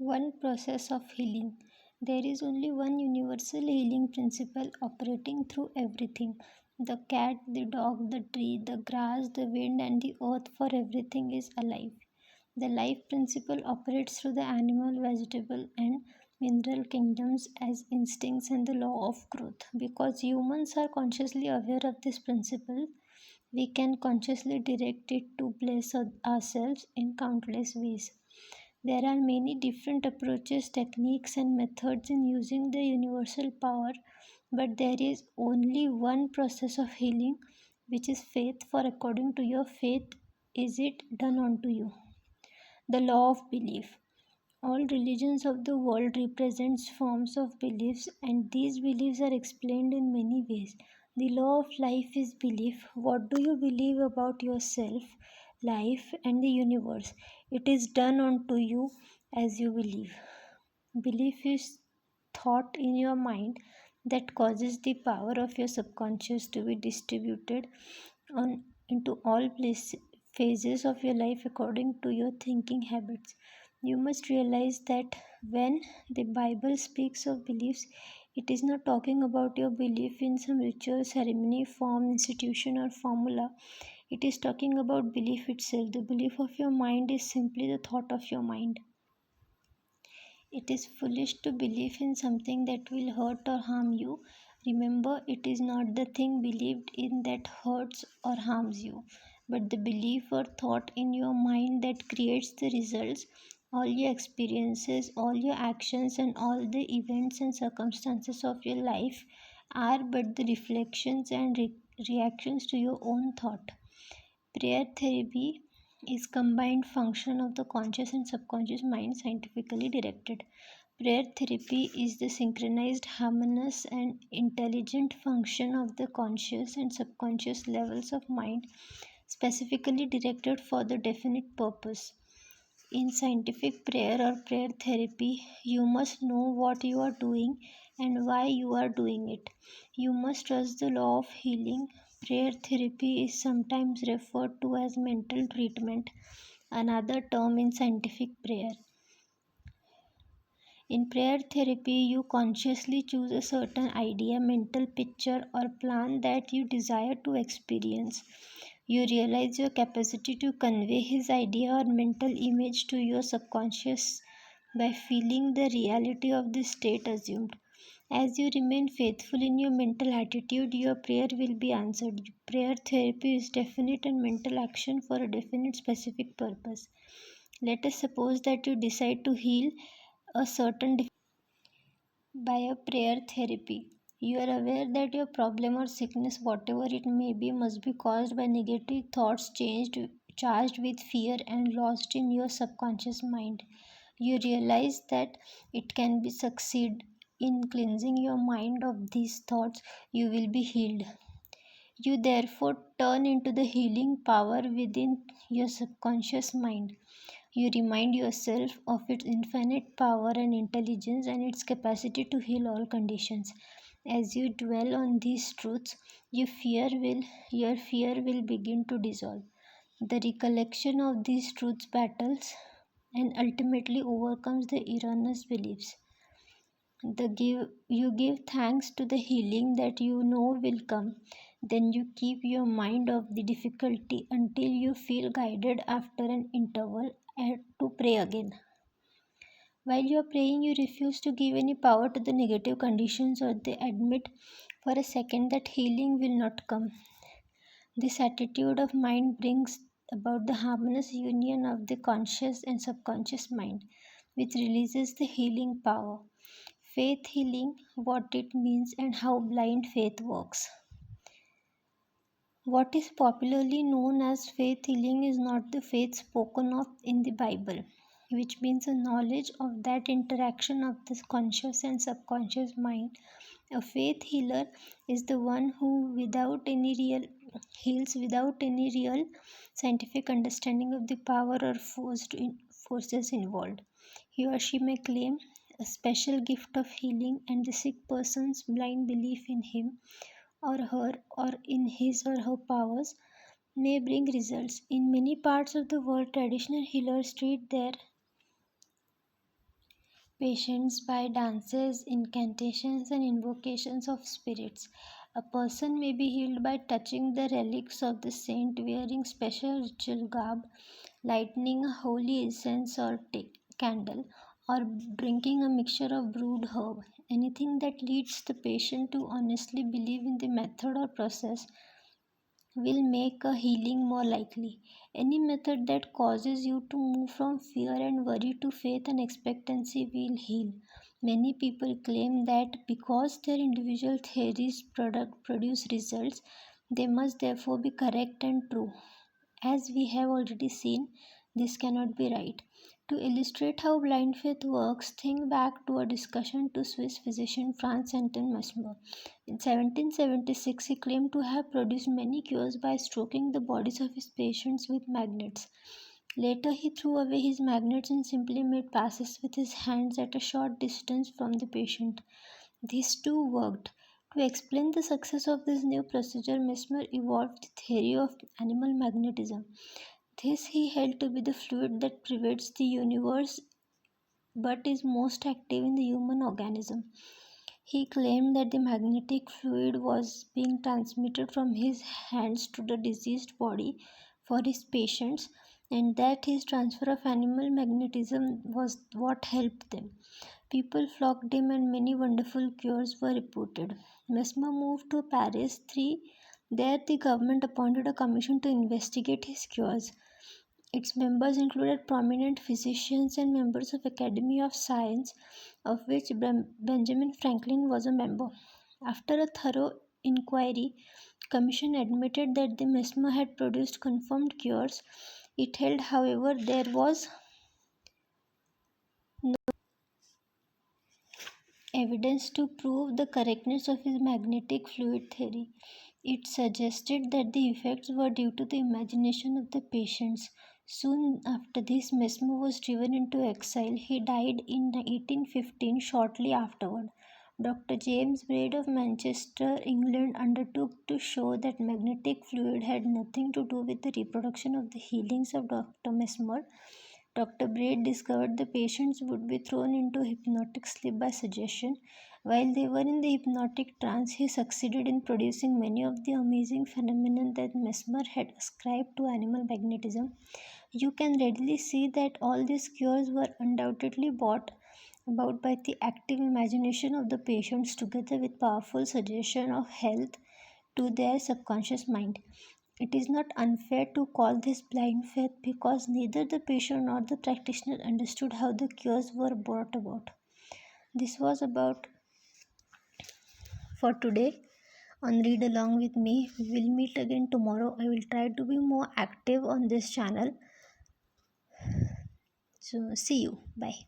One process of healing. There is only one universal healing principle operating through everything. The cat, the dog, the tree, the grass, the wind, and the earth, for everything is alive. The life principle operates through the animal, vegetable, and mineral kingdoms as instincts and the law of growth. Because humans are consciously aware of this principle, we can consciously direct it to bless ourselves in countless ways. There are many different approaches, techniques, and methods in using the universal power, but there is only one process of healing, which is faith. For according to your faith, is it done unto you. The law of belief. All religions of the world represents forms of beliefs, and these beliefs are explained in many ways. The law of life is belief. What do you believe about yourself, life, and the universe? It is done unto you as you believe. Belief is thought in your mind that causes the power of your subconscious to be distributed on into all phases of your life according to your thinking habits. You must realize that when the Bible speaks of beliefs, it is not talking about your belief in some ritual, ceremony, form, institution, or formula. It is talking about belief itself. The belief of your mind is simply the thought of your mind. It is foolish to believe in something that will hurt or harm you. Remember, it is not the thing believed in that hurts or harms you, but the belief or thought in your mind that creates the results. All your experiences, all your actions, and all the events and circumstances of your life are but the reflections and reactions to your own thought. Prayer therapy is combined function of the conscious and subconscious mind scientifically directed. Prayer therapy is the synchronized, harmonious, and intelligent function of the conscious and subconscious levels of mind, specifically directed for the definite purpose. In scientific prayer or prayer therapy, you must know what you are doing and why you are doing it. You must trust the law of healing. Prayer therapy is sometimes referred to as mental treatment, another term in scientific prayer. In prayer therapy, you consciously choose a certain idea, mental picture, or plan that you desire to experience. You realize your capacity to convey his idea or mental image to your subconscious by feeling the reality of the state assumed. As you remain faithful in your mental attitude, your prayer will be answered. Prayer therapy is definite and mental action for a definite specific purpose. Let us suppose that you decide to heal a certain by a prayer therapy. You are aware that your problem or sickness, whatever it may be, must be caused by negative thoughts charged with fear and lost in your subconscious mind. You realize that it can be succeed in cleansing your mind of these thoughts, you will be healed. You therefore turn into the healing power within your subconscious mind. You remind yourself of its infinite power and intelligence and its capacity to heal all conditions. As you dwell on these truths, your fear will begin to dissolve. The recollection of these truths battles and ultimately overcomes the erroneous beliefs. You give thanks to the healing that you know will come. Then you keep your mind off the difficulty until you feel guided after an interval to pray again. While you are praying, you refuse to give any power to the negative conditions or they admit for a second that healing will not come. This attitude of mind brings about the harmonious union of the conscious and subconscious mind, which releases the healing power. Faith healing, what it means, and how blind faith works. What is popularly known as faith healing is not the faith spoken of in the Bible, which means a knowledge of that interaction of the conscious and subconscious mind. A faith healer is the one who, without any real heals without any real scientific understanding of the power or forces involved. He or she may claim a special gift of healing, and the sick person's blind belief in him or her or in his or her powers may bring results. In many parts of the world, traditional healers treat their patients by dances, incantations, and invocations of spirits. A person may be healed by touching the relics of the saint, wearing special ritual garb, lighting a holy incense or candle, or drinking a mixture of brewed herb. Anything that leads the patient to honestly believe in the method or process will make a healing more likely. Any method that causes you to move from fear and worry to faith and expectancy will heal. Many people claim that because their individual theories produce results, they must therefore be correct and true. As we have already seen, this cannot be right. To illustrate how blind faith works, think back to a discussion to Swiss physician Franz Anton Mesmer. In 1776, he claimed to have produced many cures by stroking the bodies of his patients with magnets. Later, he threw away his magnets and simply made passes with his hands at a short distance from the patient. These too worked. To explain the success of this new procedure, Mesmer evolved the theory of animal magnetism. This he held to be the fluid that pervades the universe but is most active in the human organism. He claimed that the magnetic fluid was being transmitted from his hands to the diseased body for his patients, and that his transfer of animal magnetism was what helped them. People flocked him, and many wonderful cures were reported. Mesmer moved to Paris. There, the government appointed a commission to investigate his cures. Its members included prominent physicians and members of Academy of Science, of which Benjamin Franklin was a member. After a thorough inquiry, commission admitted that the Mesmer had produced confirmed cures. It held, however, there was no evidence to prove the correctness of his magnetic fluid theory. It suggested that the effects were due to the imagination of the patients. Soon after this, Mesmer was driven into exile. He died in 1815 shortly afterward. Dr. James Braid of Manchester, England, undertook to show that magnetic fluid had nothing to do with the reproduction of the healings of Dr. Mesmer. Dr. Braid discovered the patients would be thrown into hypnotic sleep by suggestion. While they were in the hypnotic trance, he succeeded in producing many of the amazing phenomena that Mesmer had ascribed to animal magnetism. You can readily see that all these cures were undoubtedly brought about by the active imagination of the patients together with powerful suggestion of health to their subconscious mind. It is not unfair to call this blind faith because neither the patient nor the practitioner understood how the cures were brought about. This was about for today on Read Along with Me. We will meet again tomorrow. I will try to be more active on this channel. So, see you. Bye.